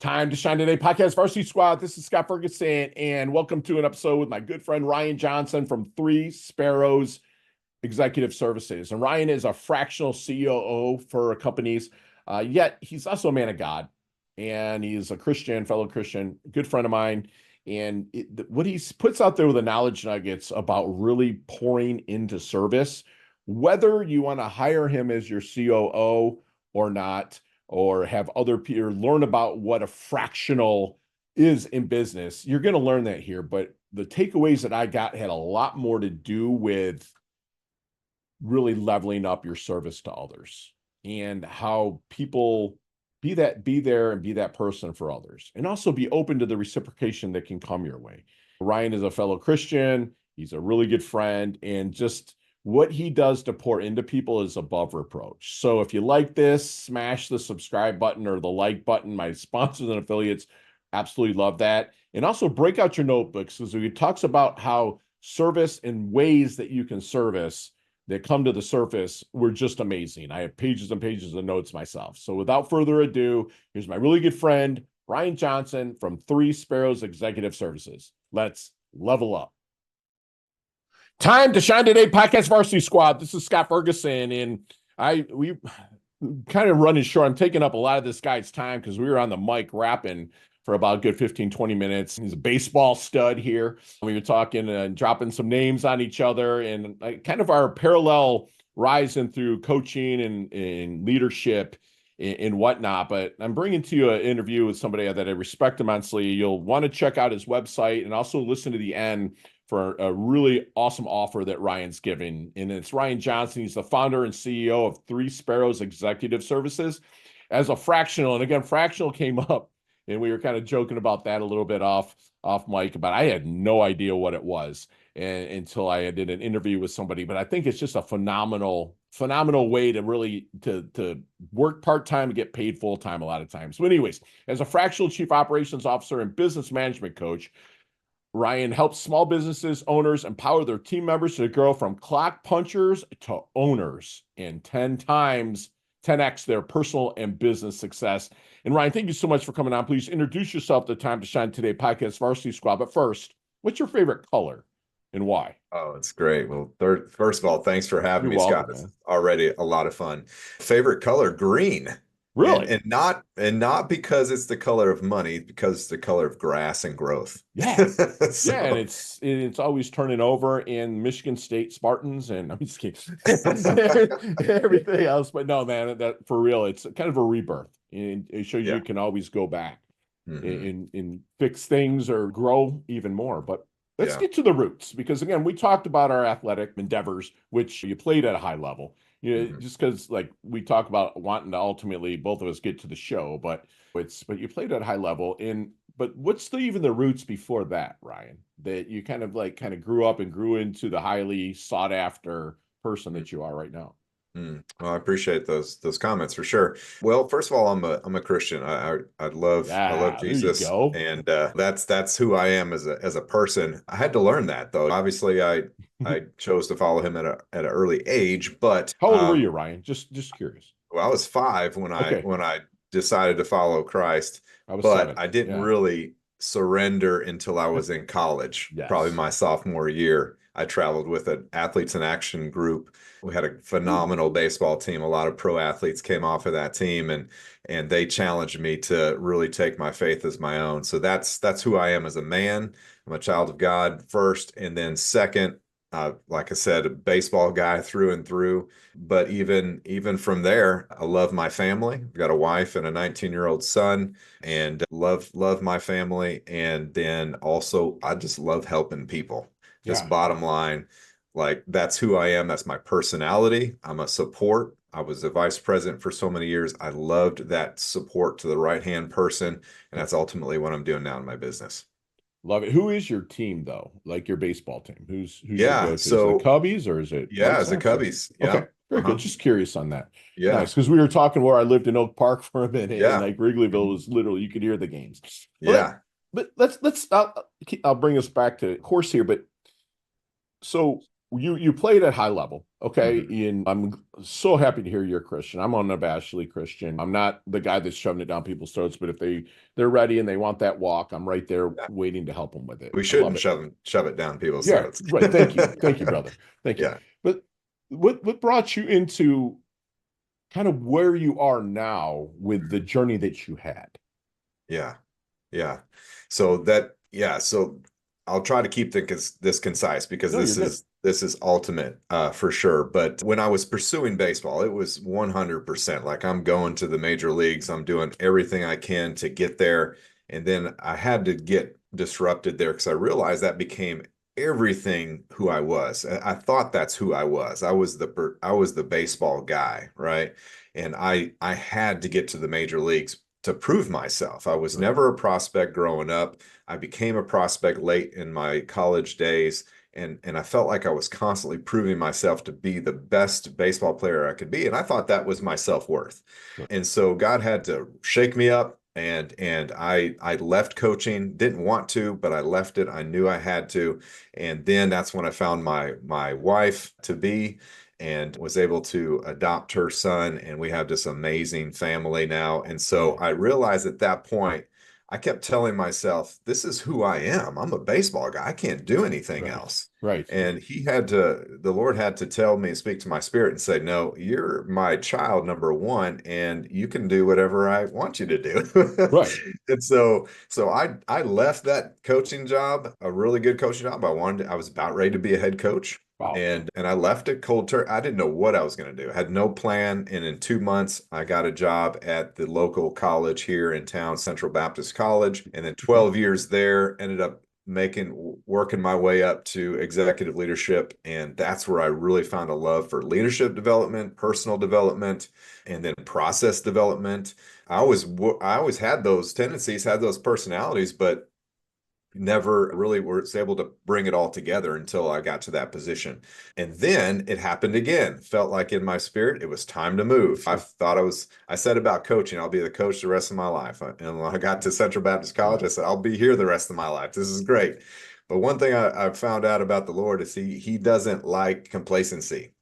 Time to Shine Today podcast, Varsity Squad. This is Scott Ferguson, and welcome to an episode with my good friend Ryan Johnson from Three Sparrows Executive Services. And Ryan is a fractional COO for companies, yet he's also a man of God, and he's a Christian, fellow Christian, good friend of mine. And what he puts out there with the knowledge nuggets about really pouring into service, whether you want to hire him as your COO or not, or have other people learn about what a fractional is in business, you're going to learn that here. But the takeaways that I got had a lot more to do with really leveling up your service to others and how people be there and be that person for others, and also be open to the reciprocation that can come your way. Ryan is a fellow Christian. He's a really good friend, and just what he does to pour into people is above reproach. So if you like this, smash the subscribe button or the like button. My sponsors and affiliates absolutely love that. And also break out your notebooks, because he talks about how service and ways that you can service that come to the surface were just amazing. I have pages and pages of notes myself. So without further ado, here's my really good friend, Ryan Johnson from Three Sparrows Executive Services. Let's level up. Time to Shine Today podcast, Varsity Squad. This is Scott Ferguson, and we kind of running short. I'm taking up a lot of this guy's time because we were on the mic rapping for about a good 15, 20 minutes. He's a baseball stud here. We were talking and dropping some names on each other, and kind of our parallel rising through coaching and leadership and whatnot. But I'm bringing to you an interview with somebody that I respect immensely. You'll want to check out his website and also listen to the end for a really awesome offer that Ryan's giving. And it's Ryan Johnson. He's the founder and CEO of Three Sparrows Executive Services as a fractional. And again, fractional came up, and we were kind of joking about that a little bit off mic, but I had no idea what it was until I did an interview with somebody. But I think it's just a phenomenal way to really to work part-time and get paid full-time a lot of times. So anyways, as a fractional chief operations officer and business management coach, Ryan helps small businesses owners empower their team members to grow from clock punchers to owners and 10x their personal and business success. And Ryan, thank you so much for coming on. Please introduce yourself to Time to Shine Today podcast, Varsity Squad. But first, what's your favorite color and why? Oh, it's great. Well, first of all, thanks for having You're me, welcome, Scott. It's man. already a lot of fun. Favorite color, green. Really? And not because it's the color of money, because it's the color of grass and growth. Yeah. So, Yeah, and it's always turning over in Michigan State Spartans, and I'm just kidding. Everything else. But no, man, that for real, it's kind of a rebirth. And it shows yeah. you can always go back Mhm. and fix things or grow even more. But let's Yeah. get to the roots, because again, we talked about our athletic endeavors, which you played at a high level. Mhm. Just because like we talk about wanting to ultimately both of us get to the show, but you played at a high level. But what's even the roots before that, Ryan? That you kind of grew up and grew into the highly sought after person that you are right now. Well, I appreciate those comments for sure. Well, first of all, I'm a Christian. I love Yeah, there you Jesus, go. and that's who I am as a person. I had to learn that though. Obviously, I chose to follow him at an early age, but How old were you, Ryan? Just curious. well, I was 5 when Okay, I decided to follow Christ, I was but 7. I didn't Yeah. really surrender until I was in college, probably Yes. my sophomore year. I traveled with an athletes in action group. We had a Ooh. phenomenal baseball team. A lot of pro athletes came off of that team, and they challenged me to really take my faith as my own. So that's who I am as a man. I'm a child of God first, and then second, like I said, a baseball guy through and through. But even from there, I love my family. I've got a wife and a 19-year-old son, and love my family. And then also, I just love helping people. Just Yeah. bottom line, like that's who I am. That's my personality. I'm a support. I was a vice president for so many years. I loved that support to the right hand person, and that's ultimately what I'm doing now in my business. Love it. Who is your team though? Like your baseball team? Who's your Yeah. go-to? Is it the So Cubbies or is it yeah, White as a Sox or Cubbies. okay, Yeah. very good. Just curious on that. Yeah. Nice. Because we were talking where I lived in Oak Park for a minute, and Yeah. like Wrigleyville Mhm. was literally you could hear the games. But Yeah. but let's I'll bring us back to course here. But so you played at high level, okay? Mhm. And I'm so happy to hear you're a Christian. I'm unabashedly Christian. I'm not the guy that's shoving it down people's throats, but if they're ready and they want that walk, I'm right there Yeah. waiting to help them with it. We I love shouldn't it. shove it down people's Yeah, throats. right. Thank you, brother. Thank you. Yeah. But what brought you into kind of where you are now with the journey that you had? Yeah. Yeah. So that, yeah. So I'll try to keep this concise because No, you're good. this is ultimate for sure. But when I was pursuing baseball, it was 100% like I'm going to the major leagues. I'm doing everything I can to get there. And then I had to get disrupted there because I realized that became everything who I was. I thought that's who I was. I was the baseball guy, right? And I had to get to the major leagues to prove myself. I was Right. never a prospect growing up. I became a prospect late in my college days, and I felt like I was constantly proving myself to be the best baseball player I could be, and I thought that was my self-worth. Right. And so God had to shake me up, and I left coaching. Didn't want to, but I left it. I knew I had to, and then that's when I found my wife to be and was able to adopt her son. And we have this amazing family now. And so Yeah. I realized at that point, I kept telling myself, this is who I am. I'm a baseball guy. I can't do anything Right. else. Right. And the Lord had to tell me, speak to my spirit and say, no, you're my child, number one, and you can do whatever I want you to do. Right. And so I left that coaching job, a really good coaching job. I was about ready to be a head coach. Wow. And I left it cold turkey. I didn't know what I was going to do. I had no plan. And in 2 months, I got a job at the local college here in town, Central Baptist College. And then Okay. 12 years there, ended up working my way up to executive leadership. And that's where I really found a love for leadership development, personal development, and then process development. I always had those tendencies, had those personalities, but never really was able to bring it all together until I got to that position. And then it happened again. Felt like in my spirit, it was time to move. I said about coaching, I'll be the coach the rest of my life. And when I got to Central Baptist College, Right. I said, I'll be here the rest of my life. This is great. But one thing I found out about the Lord is he doesn't like complacency.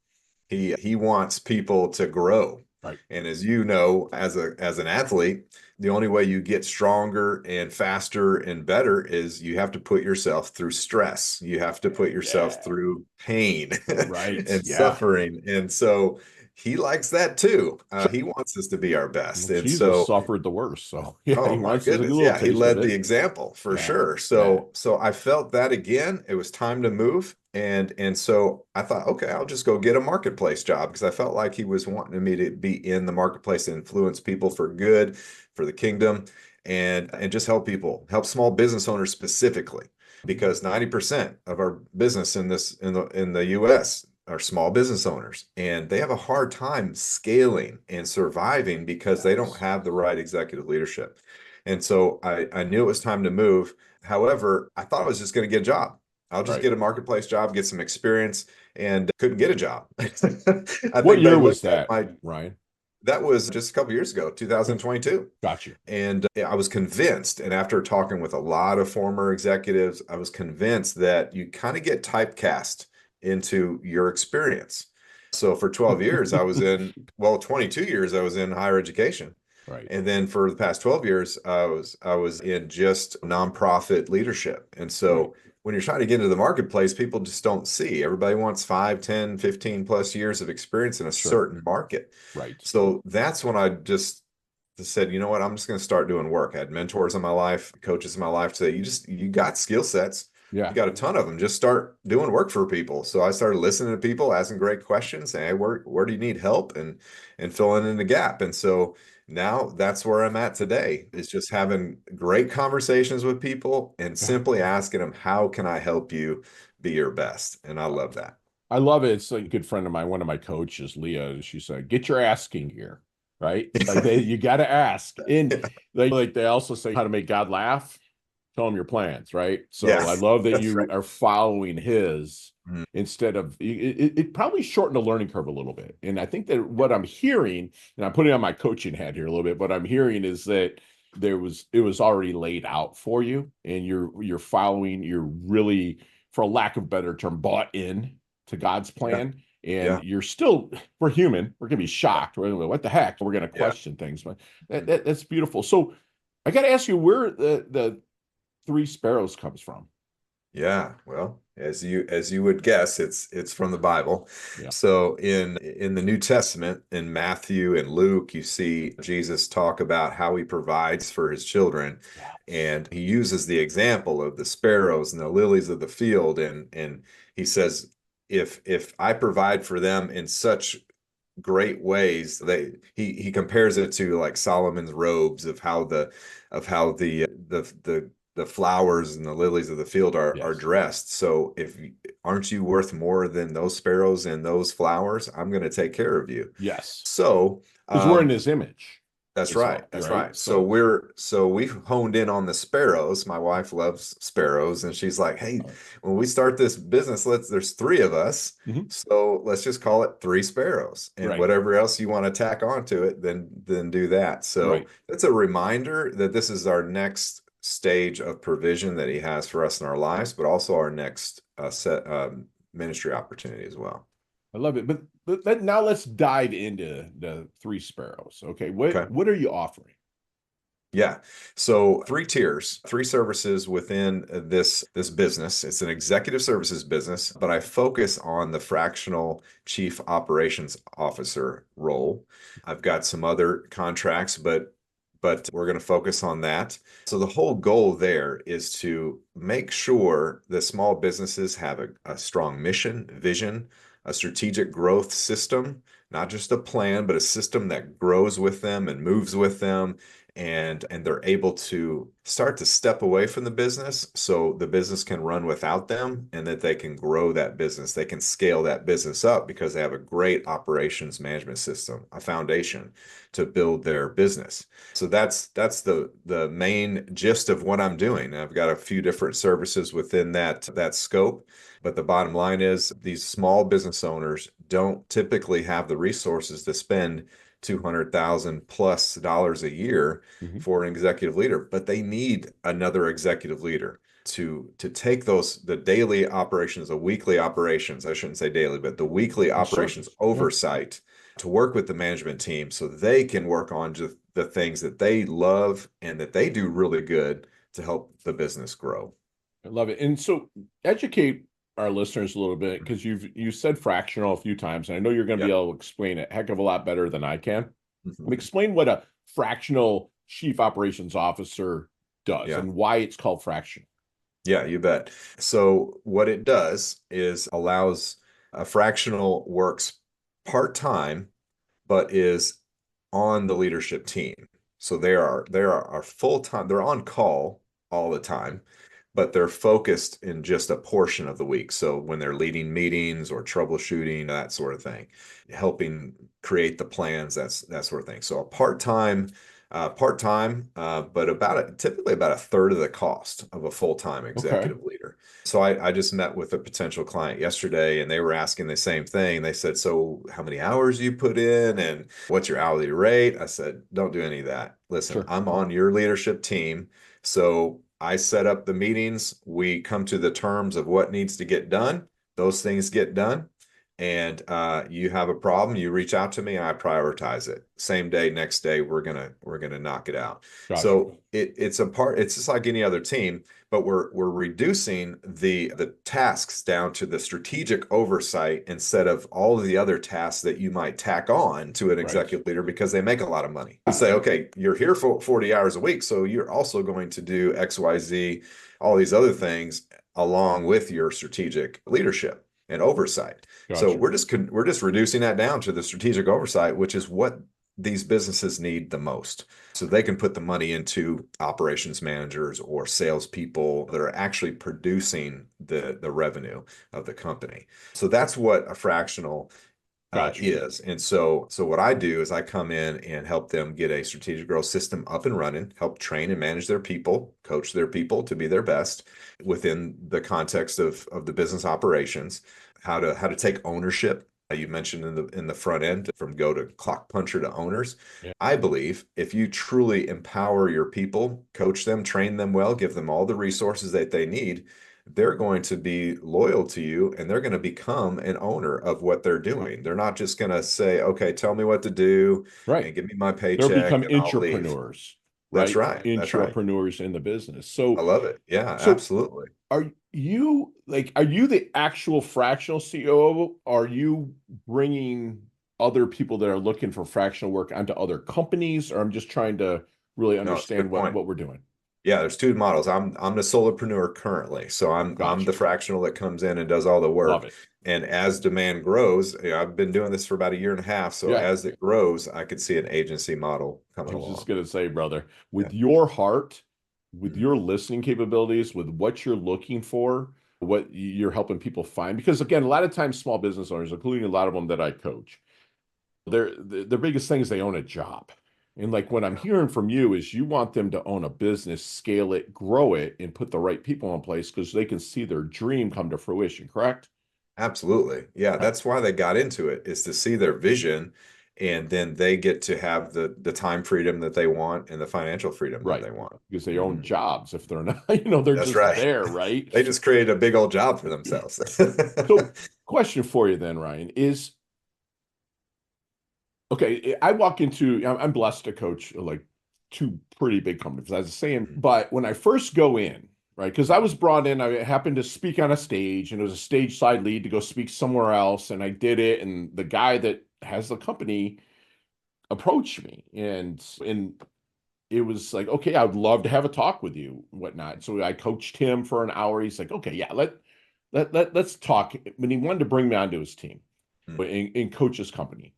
He wants people to grow. Right. And as you know, as an athlete, the only way you get stronger and faster and better is you have to put yourself through stress. You have to put yourself Yeah. through pain Right. and Yeah. suffering. And so he likes that too. He wants us to be our best. Well, And Jesus so suffered the worst. So yeah, oh he my wants us to get a goodness. little Yeah, he taste of led the it. example for Yeah. sure. Yeah. So I felt that again. It was time to move. And so I thought, okay, I'll just go get a marketplace job because I felt like he was wanting me to be in the marketplace to influence people for good, for the kingdom, and just help people, help small business owners specifically. Because 90% of our business in the US are small business owners, and they have a hard time scaling and surviving because they don't Yes. have the right executive leadership. And so I knew it was time to move. However, I thought I was just going to get a job. I'll just Right. get a marketplace job, get some experience, and couldn't get a job. I What think they year was looked at that, my, Ryan? that was just a couple years ago, Okay. 2022. Got you. And I was convinced, and after talking with a lot of former executives, I was convinced that you kind of get typecast into your experience. So for 12 years, 22 years, I was in higher education. Right. And then for the past 12 years, I was in just nonprofit leadership. And Right. so when you're trying to get into the marketplace, people just don't see. Everybody wants 5, 10, 15 plus years of experience in a Sure. certain market. Right. So that's when I just said, you know what, I'm just going to start doing work. I had mentors in my life, coaches in my life say, you got skill sets. You Yeah. got a ton of them. Just start doing work for people. So I started listening to people, asking great questions, saying, hey, where do you need help? And filling in the gap. And so now that's where I'm at today is just having great conversations with people and Yeah. simply asking them, how can I help you be your best? And I love that. I love it. It's like a good friend of mine, one of my coaches, Leah, she said, get your asking here. Right. Like you got to ask. And like they also say how to make God laugh. Tell him your plans, right? So Yeah, I love that that's you right. are following his Mhm. instead of it probably shortened the learning curve a little bit. And I think that what I'm hearing, and I'm putting on my coaching hat here a little bit, what I'm hearing is that it was already laid out for you and you're following, you're really, for a lack of better term, bought in. to God's Yeah. plan. And Yeah. we're human. We're going to be Yeah. shocked. We're gonna be, what the heck? We're going to Yeah. question things, but Mhm. that's beautiful. So I got to ask you where the three sparrows comes from. Yeah, well, as you would guess, it's from the Bible. Yeah. So in the New Testament, in Matthew and Luke, you see Jesus talk about how he provides for his children, Yes. and he uses the example of the sparrows and the lilies of the field, and he says, if I provide for them in such great ways, he compares it to like Solomon's robes of how the flowers and the lilies of the field are Yes. dressed. So if aren't you worth more than those sparrows and those flowers? I'm going to take care of you. Yes. So Because we're in his image that's as right. well, That's right? right. So So, we've honed in on the sparrows. My wife loves sparrows, and she's like, "Hey, when we start this business, there's three of us, mhm, so let's just call it three sparrows, and right, whatever else you want to tack onto it, then do that." So right. that's a reminder that this is our next stage of provision that he has for us in our lives, but also our next set ministry opportunity as well. I love it. But now let's dive into the three sparrows. Okay. Okay. What are you offering? Yeah. So three tiers, three services within this business. It's an executive services business, but I focus on the fractional chief operations officer role. I've got some other contracts, but we're going to focus on that. So the whole goal there is to make sure that small businesses have a strong mission, vision, a strategic growth system, not just a plan, but a system that grows with them and moves with them, and they're able to start to step away from the business so the business can run without them, and that they can grow that business. They can scale that business up because they have a great operations management system, a foundation to build their business. So that's the main gist of what I'm doing. I've got a few different services within that scope, but the bottom line is these small business owners don't typically have the resources to spend 200,000 plus dollars a year Mhm. for an executive leader, but they need another executive leader to take the daily operations, the weekly operations, I shouldn't say daily, but the weekly The operations surface. Yeah. oversight to work with the management team so they can work on just the things that they love and that they do really good to help the business grow. I love it. And so educate our listeners a little bit because you said fractional a few times, and I know you're going to Yeah. be able to explain it a heck of a lot better than I can. Mhm. Explain what a fractional chief operations officer does Yeah. and why it's called fractional. Yeah, you bet. So what it does is allows a fractional works part-time, but is on the leadership team. So they are full-time, they're on call all the time, but they're focused in just a portion of the week. So when they're leading meetings or troubleshooting, that sort of thing, helping create the plans, that sort of thing. So a part-time, but typically about a third of the cost of a full-time Okay. executive leader. So I just met with a potential client yesterday, and they were asking the same thing. They said, "So how many hours do you put in, and what's your hourly rate?" I said, "Don't do any of that. Listen, Sure. I'm on your leadership team, so I set up the meetings. We come to the terms of what needs to get done. Those things get done." And you have a problem, you reach out to me, and I prioritize it. Same day, next day, we're gonna knock it out. Gotcha. So it's just like any other team, but we're reducing the tasks down to the strategic oversight instead of all of the other tasks that you might tack on to an Right. executive leader because they make a lot of money. We say, okay, you're here for 40 hours a week, so you're also going to do XYZ, all these other things along with your strategic leadership and oversight. So Gotcha. we're just reducing that down to the strategic oversight, which is what these businesses need the most. So they can put the money into operations managers or salespeople that are actually producing the revenue of the company. So that's what a fractional Gotcha. is. And so what I do is I come in and help them get a strategic growth system up and running, help train and manage their people, coach their people to be their best within the context of the business operations, how to take ownership. You mentioned in the front end from go to clock puncher to owners. Yeah. I believe if you truly empower your people, coach them, train them well, give them all the resources that they need, they're going to be loyal to you and they're going to become an owner of what they're doing. They're not just going to say, okay, tell me what to do Right. and give me my They'll paycheck become and I'll leave. intrapreneurs, That's right? right. That's right. Intrapreneurs in the business. I So, love it. Yeah, so absolutely. are you the actual fractional COO? Are you bringing other people that are looking for fractional work onto other companies? Or I'm just trying to really No, it's a understand good point. what we're doing. Yeah, there's two models. I'm the solopreneur currently. So I'm Gotcha. the fractional that comes in and does all the Love work. it. And as demand grows, I've been doing this for about a year and a half. So Yeah. as it grows, I could see an agency model I coming was just along. gonna say, brother, Yeah. with your heart, with Mhm. your listening capabilities, with what you're looking for, what you're helping people find. Because again, a lot of times small business owners, including a lot of them that I coach, their biggest thing is they own a job. And like what I'm hearing from you is you want them to own a business, scale it, grow it, and put the right people in place because they can see their dream come to fruition, correct? Absolutely. Yeah, Right. that's why they got into it, is to see their vision, and then they get to have the time freedom that they want and the financial freedom that Right. they want. Because they own Mhm. jobs if they're not, they're That's just right. there, right? They just created a big old job for themselves. So, question for you then, Ryan, is okay. I walk into, I'm blessed to coach like two pretty big companies, as I was saying. Mhm. But when I first go in, right, because I was brought in, I happened to speak on a stage and it was a stage side lead to go speak somewhere else. And I did it. And the guy that has the company approached me and it was like, okay, I would love to have a talk with you, whatnot. So I coached him for an hour. He's like, okay, yeah, let's talk. When he wanted to bring me onto his team Mhm. in coach his company.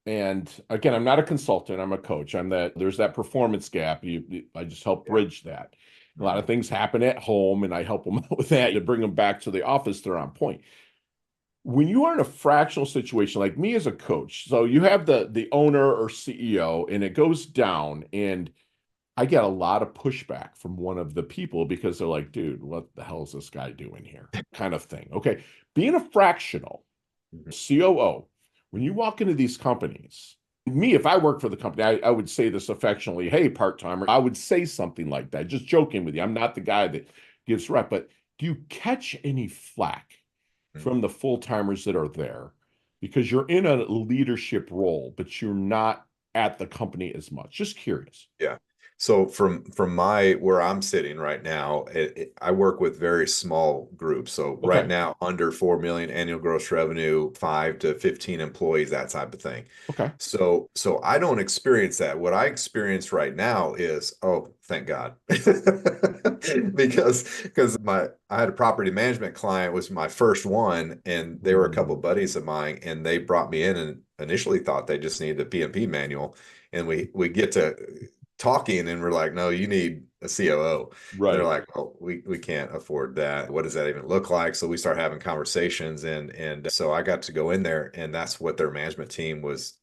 And again, I'm not a consultant, I'm a coach. There's that performance gap. I just help Yeah. bridge that. A lot of Mhm. things happen at home and I help them out with that to bring them back to the office. They're on point. When you are in a fractional situation, like me as a coach, so you have the owner or CEO and it goes down and I get a lot of pushback from one of the people because they're like, dude, what the hell is this guy doing here? Kind of thing. Okay. Being a fractional Mhm. COO, when you walk into these companies, me, if I work for the company, I would say this affectionately, hey, part-timer, I would say something like that, just joking with you. I'm not the guy that gives rep, but do you catch any flack Mhm. from the full-timers that are there? Because you're in a leadership role, but you're not at the company as much. Just curious. Yeah. So from my where I'm sitting right now, I work with very small groups. So right Okay. now, under 4 million annual gross revenue, 5 to 15 employees, that type of thing. Okay. So I don't experience that. What I experience right now is, oh, thank God. Because I had a property management client, was my first one, and they were a couple Mm, of buddies of mine, and they brought me in and initially thought they just needed a PMP manual. And we get to talking and we're like, no, you need a COO. And they're right. like, oh, we can't afford that. What does that even look like? So we start having conversations, and so I got to go in there, and that's what their management team was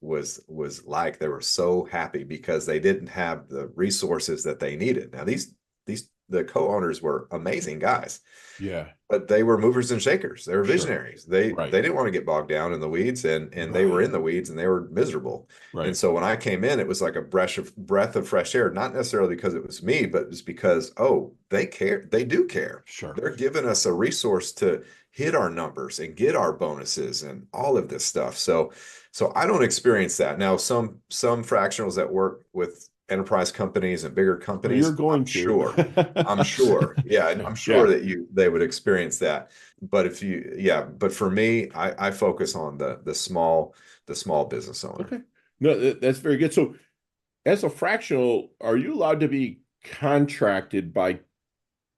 like. They were so happy because they didn't have the resources that they needed. Now these the co-owners were amazing guys, Yeah. but they were movers and shakers. They were Sure. visionaries. They Right. didn't want to get bogged down in the weeds, and they were Right. in the weeds and they were miserable. And Right. so when I came in, it was like a breath of fresh air, not necessarily because it was me, but it's because, oh, they care. They do care. Sure. They're giving us a resource to hit our numbers and get our bonuses and all of this stuff. So I don't experience that. Now, some fractionals that work with enterprise companies and bigger Well, you're companies, going to. I'm sure. Yeah, and I'm sure Yeah. that they would experience that. But but for me, I focus on the small business owner. Okay. No, that's very good. So, as a fractional, are you allowed to be contracted by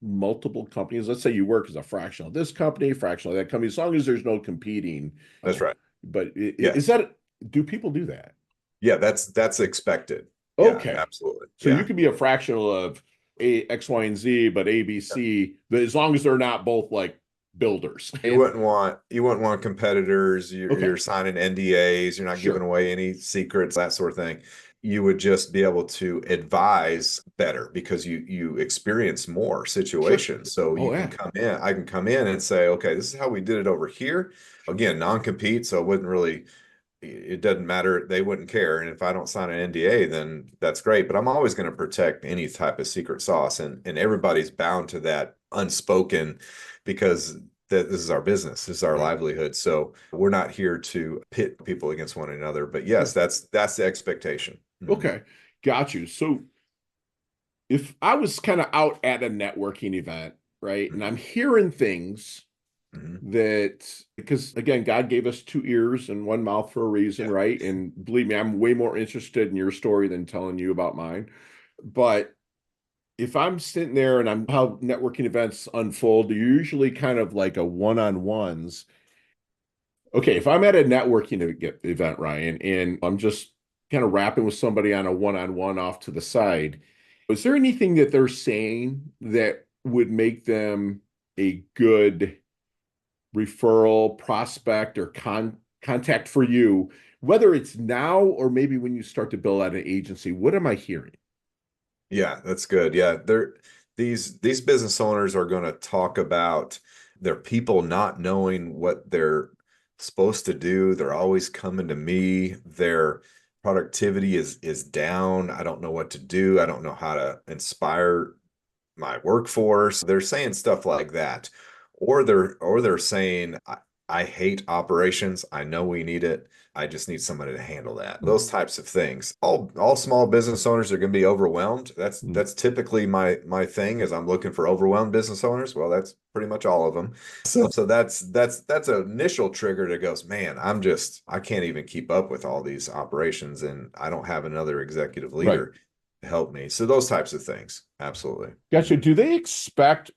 multiple companies? Let's say you work as a fractional this company, fractional that company, as long as there's no competing. That's right. But is Yes. that, do people do that? Yeah, that's expected. Yeah, Okay. absolutely. So you Yeah. could be a fractional of X, Y, and Z, but A, B, C, but as long as they're not both like builders. You wouldn't want competitors. You're Okay. signing NDAs. You're not giving Sure. away any secrets, that sort of thing. You would just be able to advise better because you experience more Sure. situations. So you Oh, can yeah. come in. I can come in and say, okay, this is how we did it over here. Again, non-compete, so it wouldn't really it doesn't matter. They wouldn't care. And if I don't sign an NDA, then that's great. But I'm always going to protect any type of secret sauce. And everybody's bound to that unspoken because this is our business. This is our Right. livelihood. So we're not here to pit people against one another. But yes, Sure. that's the expectation. Mhm. Okay. Got you. So if I was kind of out at a networking event, right, and I'm Mhm. hearing things Mhm. that, because again, God gave us two ears and one mouth for a reason, Yeah. right? And believe me, I'm way more interested in your story than telling you about mine. But if I'm sitting there and I'm how networking events unfold, they're usually kind of like a one-on-ones. Okay, if I'm at a networking event, Ryan, and I'm just kind of rapping with somebody on a one-on-one off to the side, is there anything that they're saying that would make them a good referral, prospect, or contact for you, whether it's now or maybe when you start to build out an agency? What am I hearing? Yeah, that's good. Yeah, these business owners are going to talk about their people not knowing what they're supposed to do. They're always coming to me. Their productivity is down. I don't know what to do. I don't know how to inspire my workforce. They're saying stuff like that. Or they're saying, I hate operations. I know we need it. I just need somebody to handle that. Those types of things. All small business owners are going to be overwhelmed. That's Mm. that's typically my thing is I'm looking for overwhelmed business owners. Well, that's pretty much all of them. So that's an initial trigger that goes, man, I can't even keep up with all these operations and I don't have another executive Right. leader help me. So those types of things. Absolutely. Gotcha. Do they expect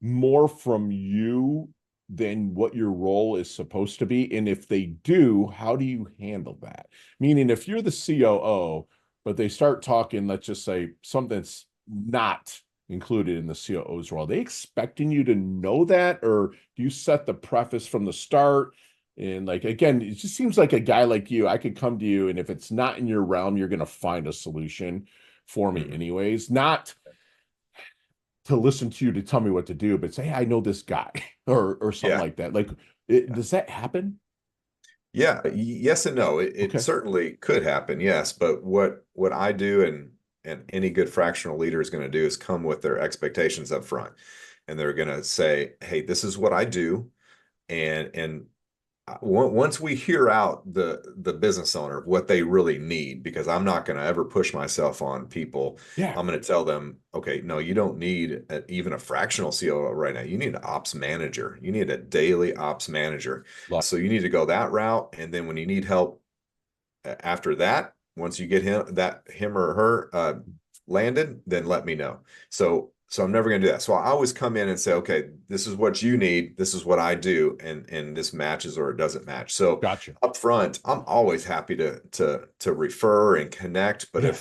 more from you than what your role is supposed to be? And if they do, how do you handle that? Meaning, if you're the COO, but they start talking, let's just say something that's not included in the COO's role, are they expecting you to know that, or do you set the preface from the start? And like again, it just seems like a guy like you, I could come to you, and if it's not in your realm, you're going to find a solution for me Mhm. anyways. Not to listen to you to tell me what to do, but say, hey, I know this guy or something Yeah. like that. Like, Yeah. does that happen? Yeah. Yes and no. It Okay. certainly could happen. Yes. But what I do and any good fractional leader is going to do is come with their expectations up front. And they're going to say, hey, this is what I do. And once we hear out the business owner what they really need, because I'm not going to ever push myself on people. Yeah. I'm going to tell them, okay, no, you don't need even a fractional COO right now. You need an ops manager. You need a daily ops manager. Love. So you need to go that route. And then when you need help after that, once you get him or her landed, then let me know. So I'm never going to do that. So I always come in and say, okay, this is what you need. This is what I do, and this matches or it doesn't match. So Gotcha. up front, I'm always happy to refer and connect. But Yeah.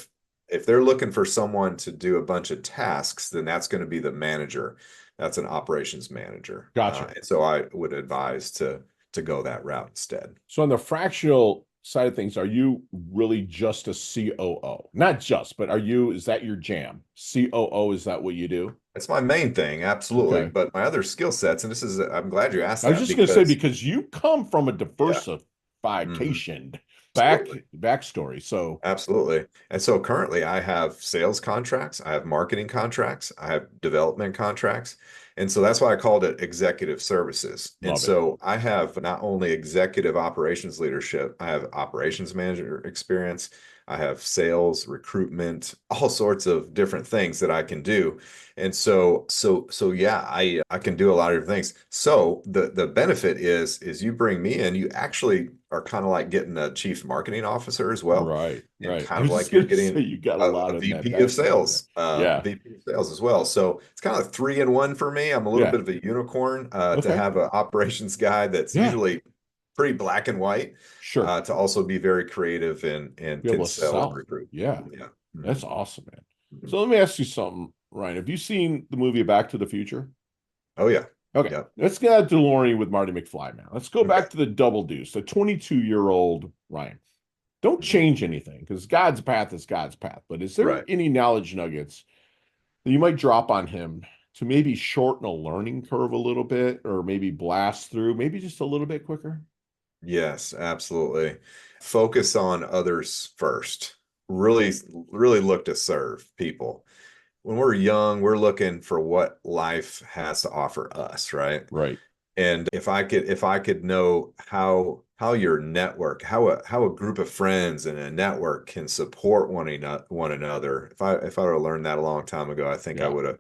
if they're looking for someone to do a bunch of tasks, then that's going to be the manager. That's an operations manager. Gotcha. And so I would advise to go that route instead. So on the fractional side of things, are you really just a COO? Not just, but is that your jam? COO, is that what you do? It's my main thing, absolutely. Okay. But my other skill sets, and I'm glad you asked I was that just going to say, because, because you come from a yeah, mhm, diversification absolutely. backstory. So, Absolutely. And so currently I have sales contracts, I have marketing contracts, I have development contracts. And so that's why I called it executive services. And love it. so I have not only executive operations leadership, I have operations manager experience, I have sales, recruitment, all sorts of different things that I can do. And so yeah, I can do a lot of different things. So the benefit is you bring me in, you actually are kind of like getting a chief marketing officer as well, Right. and Right. I kind of was just like you're going to say getting you got a a lot in that VP of background there. sales, Yeah. VP of sales as well. So it's kind of 3 in 1 for me. I'm a little Yeah. bit of a unicorn to Okay. have an operations guy that's Yeah. usually pretty black and white, Sure. to also be very creative and Be can able to sell and sell. recruit. Yeah. Yeah. That's Mhm. awesome, man. Mhm. So let me ask you something, Ryan. Have you seen the movie Back to the Future? Oh yeah. Okay. Yep. Let's get out DeLorean with Marty McFly now. Let's go Okay. back to the Double Deuce, the 22-year-old Ryan. Don't Mhm. change anything because God's path is God's path. But is there Right. any knowledge nuggets that you might drop on him to maybe shorten a learning curve a little bit or maybe blast through, maybe just a little bit quicker? Yes, absolutely. Focus on others first. Really, really look to serve people. When we're young, we're looking for what life has to offer us, right? Right. And if I could know how your network, how a group of friends and a network can support one another. If I would have learned that a long time ago, I think I Yeah. would have.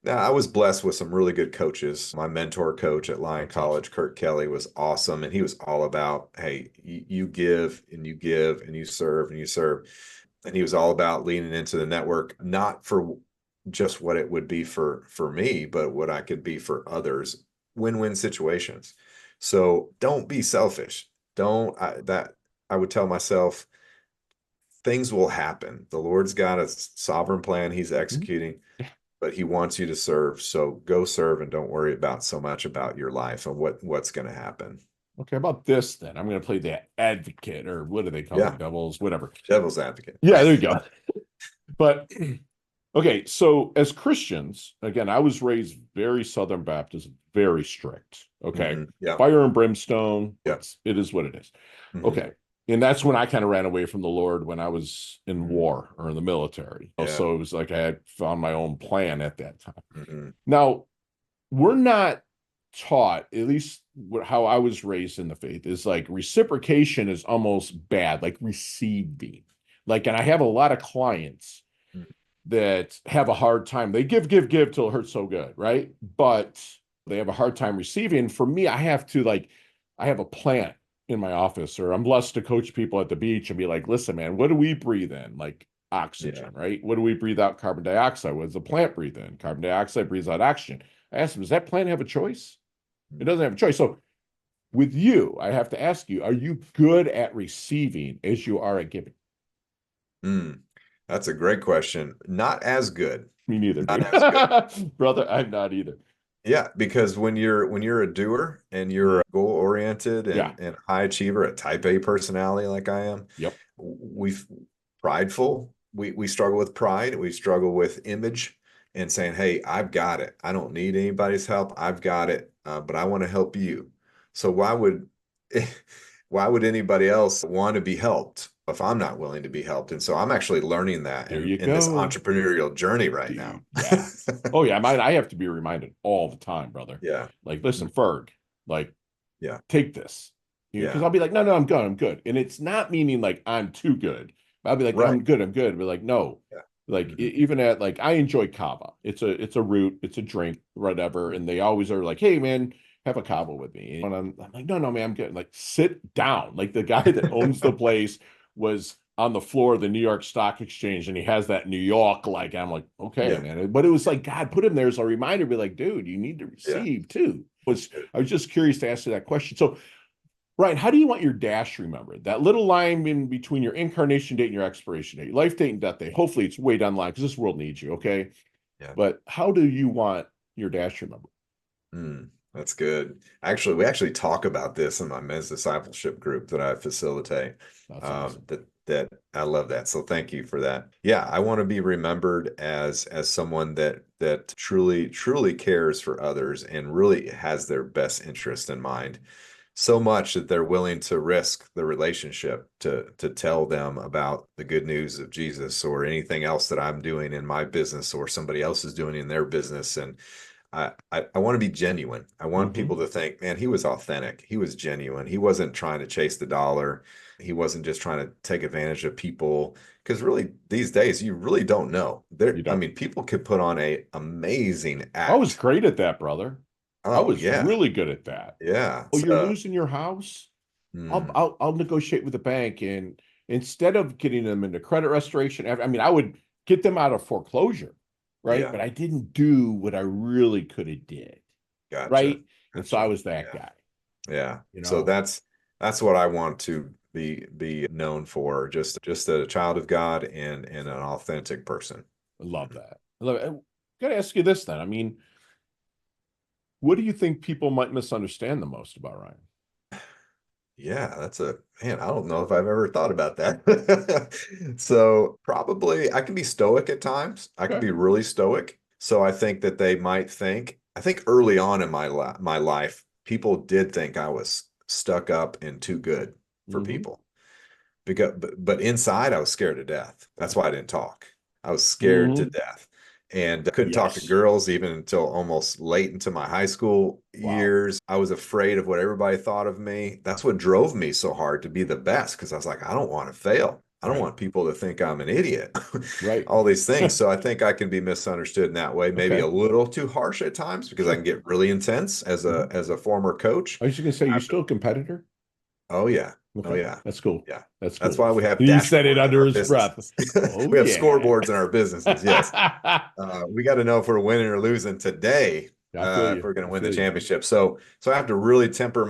Now, I was blessed with some really good coaches. My mentor coach at Lyon That's awesome. College, Kurt Kelly, was awesome, and he was all about, hey, you give and you give and you serve and you serve. And he was all about leaning into the network, not for just what it would be for me, but what I could be for others. Win-win situations. So don't be selfish. Don't I, that I would tell myself things will happen. The Lord's got a sovereign plan he's Mhm. executing, but he wants you to serve. So go serve and don't worry about so much about your life and what's going to happen. Okay, about this then. I'm going to play the advocate, or what do they call it? Yeah, Devils, whatever. devil's advocate. Yeah, there you go. But okay, so as Christians, again, I was raised very Southern Baptist, very strict. Okay. Yeah, Fire and brimstone. yeah. It is what it is. hmm Okay. And that's when I kind of ran away from the Lord when I was in hmm war or in the military. Yeah. So it was like I had found my own plan at that time. hmm Now, we're not taught, at least how I was raised in the faith, is like reciprocation is almost bad, like receiving. Like, and I have a lot of clients that have a hard time. They give till it hurts so good, right? But they have a hard time receiving. For me, I have to like, I have a plant in my office, or I'm blessed to coach people at the beach and be like, listen, man, what do we breathe in? Like Yeah. oxygen, right? What do we breathe out? Carbon dioxide. What does the plant breathe in? Carbon dioxide breathes out oxygen. I asked him, does that plant have a choice? It doesn't have a choice. So with you, I have to ask you, are you good at receiving as you are at giving? Mm, that's a great question. Not as good. Me neither, Not dude. as good. Brother, I'm not either. Yeah, because when you're a doer and you're goal oriented Yeah. and high achiever, a type A personality like I am, Yep. we've prideful. We struggle with pride. We struggle with image and saying, "Hey, I've got it. I don't need anybody's help. I've got it, but I want to help you." So why would anybody else want to be helped if I'm not willing to be helped? And so I'm actually learning that There in you in this go. entrepreneurial journey right now. Dude. Yeah. Oh yeah, I have to be reminded all the time, brother. Yeah. Like, Mm, listen, Ferg, like, yeah. take this. You know, because Yeah. I'll be like, no, I'm good, I'm good. And it's not meaning like I'm too good. I'll be like, Right. I'm good. Be like, no. Yeah. Like hmm even at like I enjoy kava. It's a root, it's a drink, whatever. And they always are like, hey man, have a kava with me. And I'm like, no, man, I'm good. Like, sit down. Like the guy that owns the place was on the floor of the New York Stock Exchange and he has that New York, like I'm like, okay, Yeah. man. But it was like God put him there as a reminder, be like, dude, you need to Yeah. receive too. I was just curious to ask you that question. So Brian, how do you want your dash remembered? That little line in between your incarnation date and your expiration date, life date and death date. Hopefully it's way down the line because this world needs you, okay? Yeah. But how do you want your dash remembered? That's good. Actually, we actually talk about this in my men's discipleship group that I facilitate. That's awesome. That I love that. So thank you for that. Yeah, I want to be remembered as someone that truly cares for others and really has their best interest in mind. So much that they're willing to risk the relationship to tell them about the good news of Jesus or anything else that I'm doing in my business or somebody else is doing in their business. And I want to be genuine. I want Mm-hmm. people to think, man, he was authentic. He was genuine. He wasn't trying to chase the dollar. He wasn't just trying to take advantage of people. Because really, these days, you really don't know. You I don't. mean, people could put on a amazing I was act. great at that, brother. I Oh was yeah, really good at that. yeah. Oh, you're So, losing your house? hmm, I'll negotiate with the bank and instead of getting them into credit restoration, I mean, I would get them out of foreclosure, right? yeah, But I didn't do what I really could have did, gotcha, right? And so I gotcha. was that Yeah, guy, yeah. you So know. that's what I want to be known for. Just a child of God and an authentic person. I love that. I love it. I gotta ask you this then. I mean, what do you think people might misunderstand the most about Ryan? Yeah, that's a man. I don't know if I've ever thought about that. So probably I can be stoic at times. I can Okay. be really stoic. So I think that I think early on in my life, people did think I was stuck up, and too good for Mm-hmm. people. But inside I was scared to death. That's why I didn't talk. I was scared to Mm-hmm. death. And I couldn't talk to Yes. girls even until almost late into my high school Wow. years. I was afraid of what everybody thought of me. That's what drove me so hard to be the best, because I was like, I don't want to fail. I don't Right. want people to think I'm an idiot. Right. All these things. So I think I can be misunderstood in that way, maybe Okay. a little too harsh at times, because I can Sure. get really intense as Mm-hmm. a former coach. I was just gonna say, I you have to, still a competitor? oh yeah. Oh Okay. yeah. That's cool. Yeah. That's That's cool. why we have He said it dashboards in under our his breath. businesses. Oh We have yeah. scoreboards in our businesses. Yes. We got to know if we're winning or losing today, I feel if you. we're going I to win the feel you. championship. So I have to really temper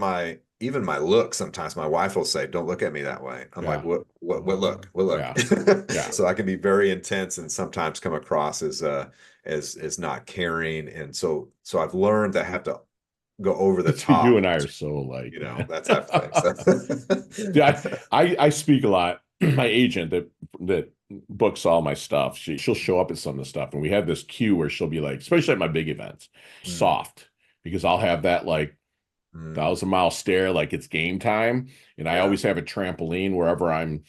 even my look. Sometimes my wife will say, "Don't look at me that way." I'm like, Yeah. what look? What look?" Yeah. Yeah. So I can be very intense and sometimes come across as not caring. And so I've learned that I have to go over the You and top, I are so alike, man. that type of thing. Yeah, So I speak a lot. My agent that books all my stuff, she'll show up at some of the stuff, and we have this cue where she'll be like, especially at my big events, Mm, soft, because I'll have that like mm, 1,000 mile stare, like it's game time, and I yeah. always have a trampoline wherever I'm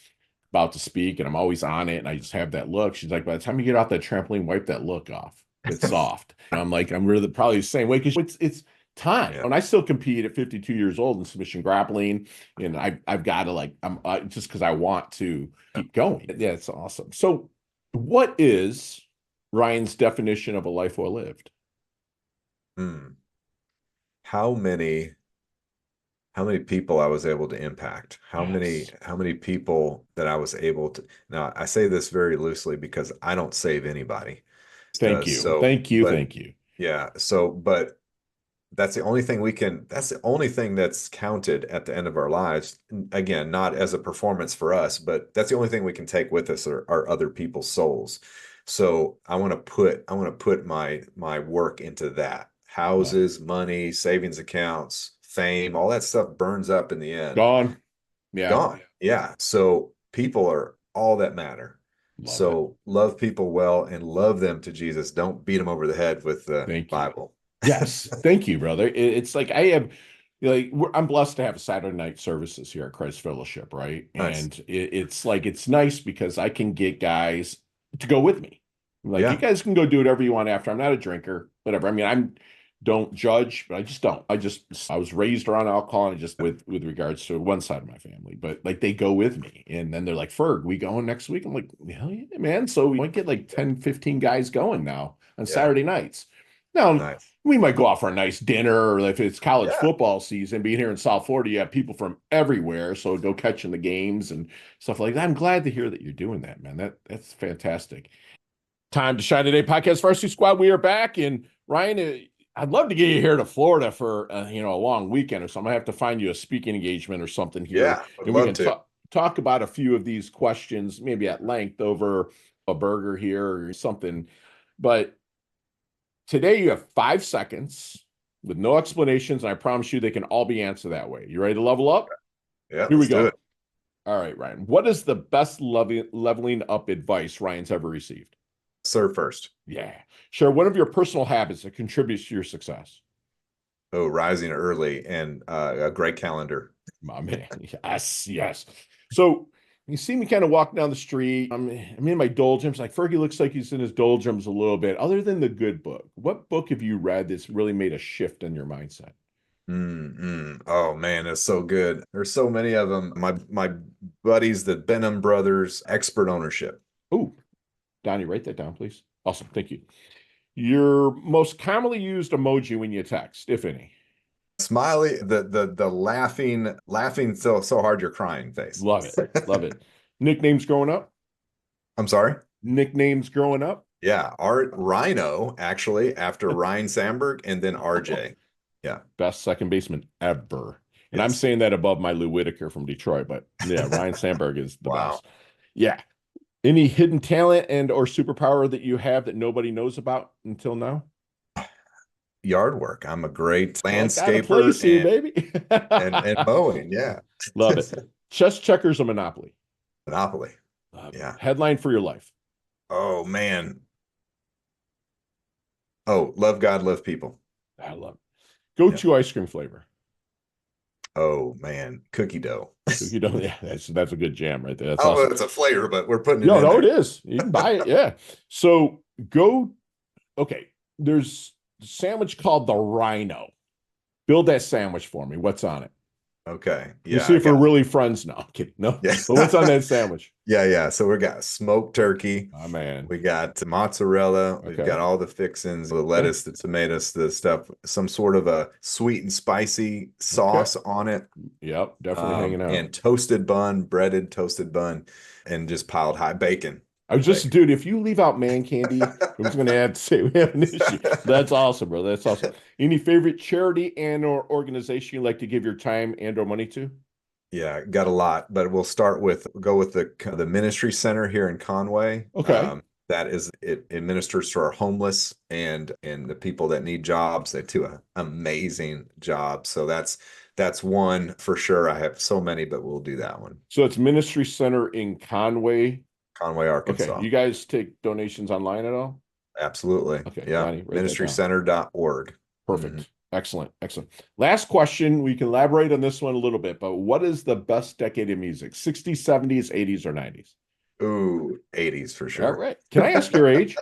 about to speak, and I'm always on it, and I just have that look. She's like, by the time you get off that trampoline, wipe that look off. It's soft. And I'm like, I'm really probably the same way because it's time. Yeah. And I still compete at 52 years old in submission grappling, and I've got to like I'm just because I want to keep going. Yeah, it's awesome. So, what is Ryan's definition of a life well lived? Mm. How many how many people I was able to impact, Yes. how many people that I was able to. Now, I say this very loosely because I don't save anybody. Thank you. So, Thank you. but Thank you. yeah, but that's the only thing that's counted at the end of our lives. Again, not as a performance for us, but that's the only thing we can take with us are other people's souls. So I want to put my work into that. Love it. Houses, money, savings accounts, fame, all that stuff burns up in the end. Gone. Yeah. Gone. Yeah. So people are all that matter. Love it. So love people well and love them to Jesus. Don't beat them over the head with the Thank you. Bible. Yes, thank you, brother. It's like I have, like, I'm blessed to have Saturday night services here at Christ Fellowship, right? Nice. And it's like it's nice because I can get guys to go with me. Like, you Yeah. guys can go do whatever you want after. I'm not a drinker, whatever. I mean, I'm don't judge, but I just don't. I was raised around alcohol and just with regards to one side of my family, but like they go with me, and then they're like, Ferg, we going next week? I'm like, hell yeah, man. So we might get like 10, 15 guys going now on Yeah. Saturday nights. Now, Nice. we might go out for a nice dinner, or if it's college Yeah. football season, being here in South Florida, you have people from everywhere. So go catching the games and stuff like that. I'm glad to hear that you're doing that, man. That's fantastic. Time to Shine Today podcast Varsity Squad. We are back. And Ryan, I'd love to get you here to Florida for a long weekend or something. I have to find you a speaking engagement or something here, Yeah. Would and we love can to. talk about a few of these questions, maybe at length over a burger here or something. But today you have 5 seconds with no explanations, and I promise you they can all be answered that way. You ready to level up? Yeah. Here we Let's do it. go. All right, Ryan. What is the best leveling up advice Ryan's ever received? Serve first. Yeah. Share one of your personal habits that contributes to your success. Oh, rising early and a great calendar. My man. Yes, yes. So you see me kind of walk down the street. I'm in my doldrums. Like Fergie looks like he's in his doldrums a little bit. Other than the good book, what book have you read that's really made a shift in your mindset? Oh man, it's so good. There's so many of them. My buddies, the Benham brothers, Expert Ownership. Oh, Donnie, write that down, please. Awesome. Thank you. Your most commonly used emoji when you text, if any. Smiley, the laughing so hard you're crying face. Love it. Love it. Nicknames growing up? I'm sorry. Nicknames growing up? Yeah, Art Rhino actually after Ryan Sandberg and then RJ. Yeah. Best second baseman ever. And I'm Yes. saying that above my Lou Whitaker from Detroit, but yeah, Ryan Sandberg is the Wow. best. Yeah. Any hidden talent and or superpower that you have that nobody knows about until now? Yard work. I'm a great Oh, got a landscaper place you, baby. and mowing. Yeah. Love it. Chess, checkers, or Monopoly? Monopoly. Love it. Yeah. Headline for your life. Oh man. Oh, love God, love people. I love it. Yeah. Go-to ice cream flavor. Oh man, cookie dough. Cookie dough. Yeah, that's a good jam right there. That's I don't know awesome. if it's a flavor, but we're putting it No, in no, it there. is. You can buy it. Yeah. So go. Okay. There's a sandwich called the Rhino. Build that sandwich for me. What's on it? Okay. We'll Yeah, see I if we're got really friends. No, I'm kidding. No. But what's on yeah. that sandwich? Yeah. So we got smoked turkey. Oh man. We got mozzarella. We've Okay. got all the fixings, the Okay. lettuce, the tomatoes, the stuff, some sort of a sweet and spicy Okay. sauce on it. Yep. Definitely hanging out. And toasted bun, breaded toasted bun, and just piled high bacon. I was just, Bacon. dude, if you leave out man candy, I was going to have to say we have an issue. That's awesome, bro. That's awesome. Any favorite charity and or organization you like to give your time and or money to? Yeah, got a lot, but we'll start with go with the ministry center here in Conway. Okay. That is it administers to our homeless and the people that need jobs. They do an amazing job. So that's one for sure. I have so many, but we'll do that one. So it's Ministry Center in Conway. Conway, Okay. Arkansas. You guys take donations online at all? Absolutely. Okay, Yeah. Johnny, write that down. Ministrycenter.org. Perfect. Excellent. Excellent. Last question. We can elaborate on this one a little bit, but what is the best decade of music? 60s, 70s, 80s, or 90s? Ooh, 80s for All sure. right. Can I ask your age?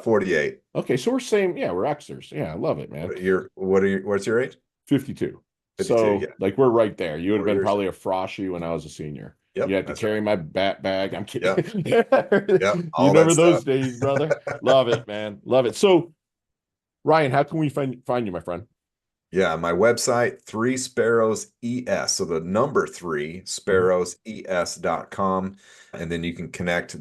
48. Okay, so we're same. Yeah, we're Xers. Yeah, I love it, man. What's your age? 52. 52, So, yeah. like, we're right there. You would have been 4 years. probably a froshy when I was a senior. You Yep, had to that's carry right. my bat bag. I'm Yep, kidding. yep, You all that remember those stuff. days, brother? Love it, man. Love it. So, Ryan, how can we find you, my friend? Yeah, my website, Three Sparrows ES. So the number three Mhm. sparrowses.com. And then they can connect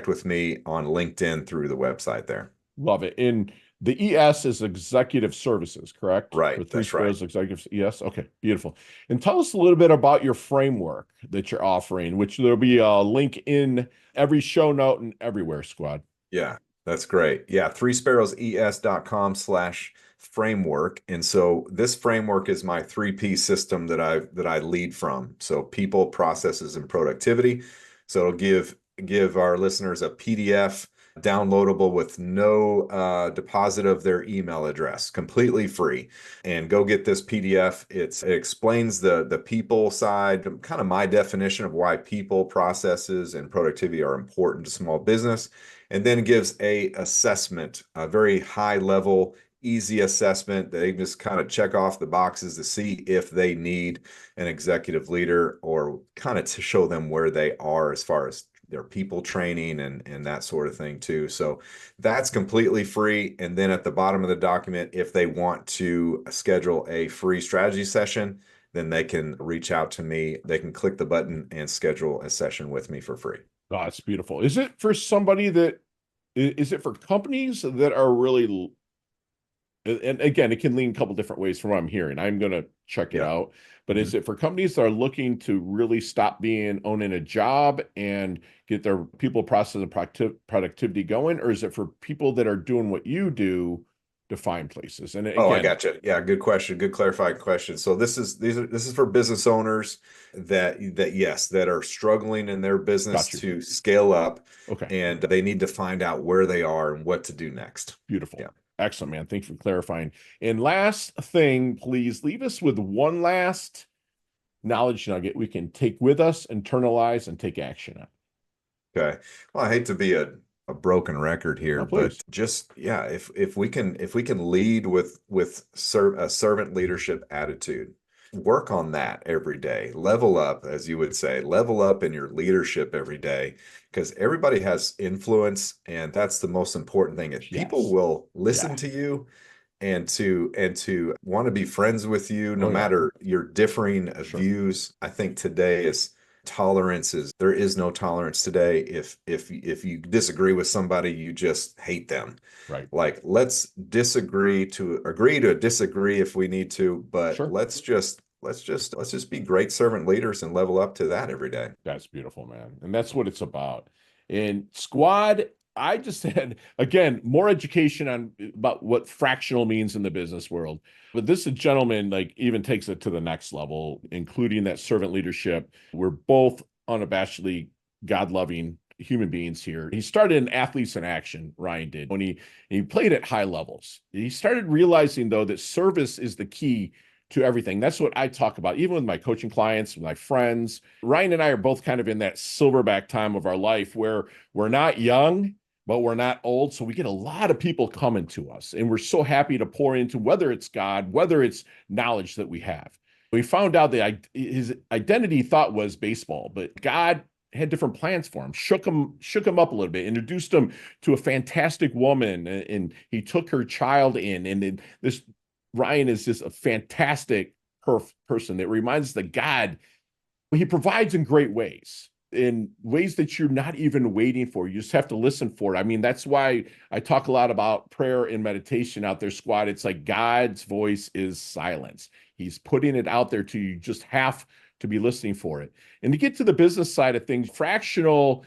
with me on LinkedIn through the website there. Love it. And the ES is executive services, correct? For Right, Three that's right. Sparrows Executive ES. Okay, beautiful. And tell us a little bit about your framework that you're offering, which there'll be a link in every show note and everywhere, squad. Yeah, that's great. Yeah, threesparrowses.com/framework. And so this framework is my 3P system that I lead from. So people, processes, and productivity. So it'll give our listeners a PDF downloadable with no deposit of their email address, completely free. And go get this PDF. It explains the people side, kind of my definition of why people, processes, and productivity are important to small business, and then gives a assessment, a very high level, easy assessment. They just kind of check off the boxes to see if they need an executive leader, or kind of to show them where they are as far as their people training and that sort of thing too. So that's completely free. And then at the bottom of the document, if they want to schedule a free strategy session, then they can reach out to me. They can click the button and schedule a session with me for free. Oh, it's beautiful. Is it for somebody is it for companies that are really, and again, it can lean a couple different ways from what I'm hearing. I'm going to check it Yeah. out. But Mhm. is it for companies that are looking to really stop owning a job and get their people, process, and productivity going? Or is it for people that are doing what you do to find places? And Oh, I again, got you. Yeah, good question. Good clarifying question. So this is for business owners that are struggling in their business got you. to scale up, Okay. and they need to find out where they are and what to do next. Beautiful. Yeah. Excellent, man. Thanks for clarifying. And last thing, please leave us with one last knowledge nugget we can take with us, internalize, and take action on. Okay. Well, I hate to be a broken record Oh, here, but please. just yeah, if we can lead with a servant leadership attitude, work on that every day. Level up, as you would say, level up in your leadership every day, because everybody has influence, and that's the most important thing. If people Yes. will listen Yeah. to you and to want to be friends with you, no Oh, yeah. matter your differing Sure. views. I think today is tolerance is there is no tolerance today. If you disagree with somebody, you just hate them. Right. Like, let's disagree to agree to disagree if we need to, but Sure. let's just be great servant leaders and level up to that every day. That's beautiful, man. And that's what it's about. And squad, I just had, again, more education on about what fractional means in the business world. But this gentleman, like, even takes it to the next level, including that servant leadership. We're both unabashedly God-loving human beings here. He started in Athletes in Action, Ryan did, when he played at high levels. He started realizing, though, that service is the key to everything. That's what I talk about, even with my coaching clients, with my friends. Ryan and I are both kind of in that silverback time of our life where we're not young, but we're not old. So we get a lot of people coming to us, and we're so happy to pour into, whether it's God, whether it's knowledge that we have. We found out that his identity thought was baseball, but God had different plans for him, shook him up a little bit, introduced him to a fantastic woman, and he took her child in. And then this Ryan is just a fantastic person that reminds us that God, he provides in ways that you're not even waiting for. You just have to listen for it. I mean, that's why I talk a lot about prayer and meditation out there, squad. It's like God's voice is silence. He's putting it out there to you. You just have to be listening for it. And to get to the business side of things, fractional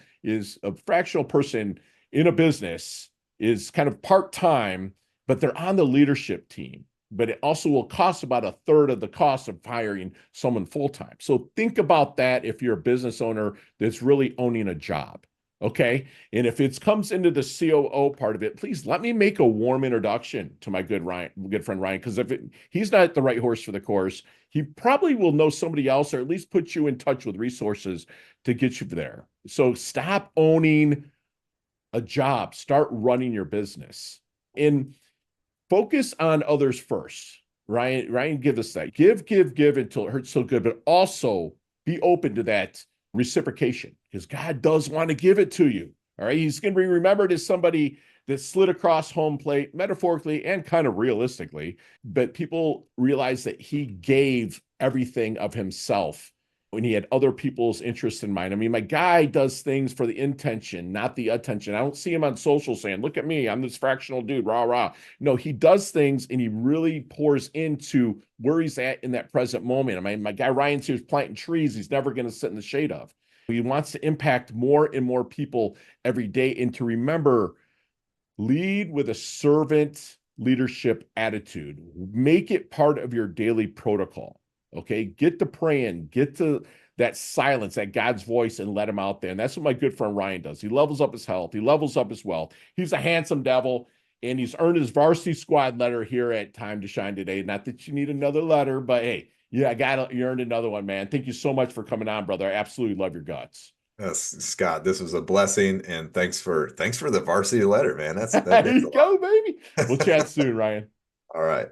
person in a business is kind of part-time, but they're on the leadership team. But it also will cost about a third of the cost of hiring someone full-time. So think about that if you're a business owner that's really owning a job. Okay. And if it comes into the COO part of it, please let me make a warm introduction to my good friend Ryan, because he's not the right horse for the course, he probably will know somebody else, or at least put you in touch with resources to get you there. So stop owning a job, start running your business, and focus on others first. Ryan, give us that. Give until it hurts so good, but also be open to that reciprocation, because God does want to give it to you. All right. He's going to be remembered as somebody that slid across home plate, metaphorically and kind of realistically, but people realize that he gave everything of himself when he had other people's interests in mind. I mean, my guy does things for the intention, not the attention. I don't see him on social saying, look at me, I'm this fractional dude, rah, rah. No, he does things and he really pours into where he's at in that present moment. I mean, my guy Ryan's here planting trees he's never going to sit in the shade of. He wants to impact more and more people every day, and to remember, lead with a servant leadership attitude. Make it part of your daily protocol. Okay. Get to praying, get to that silence, that God's voice, and let him out there. And that's what my good friend Ryan does. He levels up his health. He levels up his wealth. He's a handsome devil, and he's earned his varsity squad letter here at Time to Shine today. Not that you need another letter, but hey, yeah, you earned another one, man. Thank you so much for coming on, brother. I absolutely love your guts. Scott, this was a blessing, and thanks for the varsity letter, man. That There means you a lot. go, baby. We'll chat soon, Ryan. All right.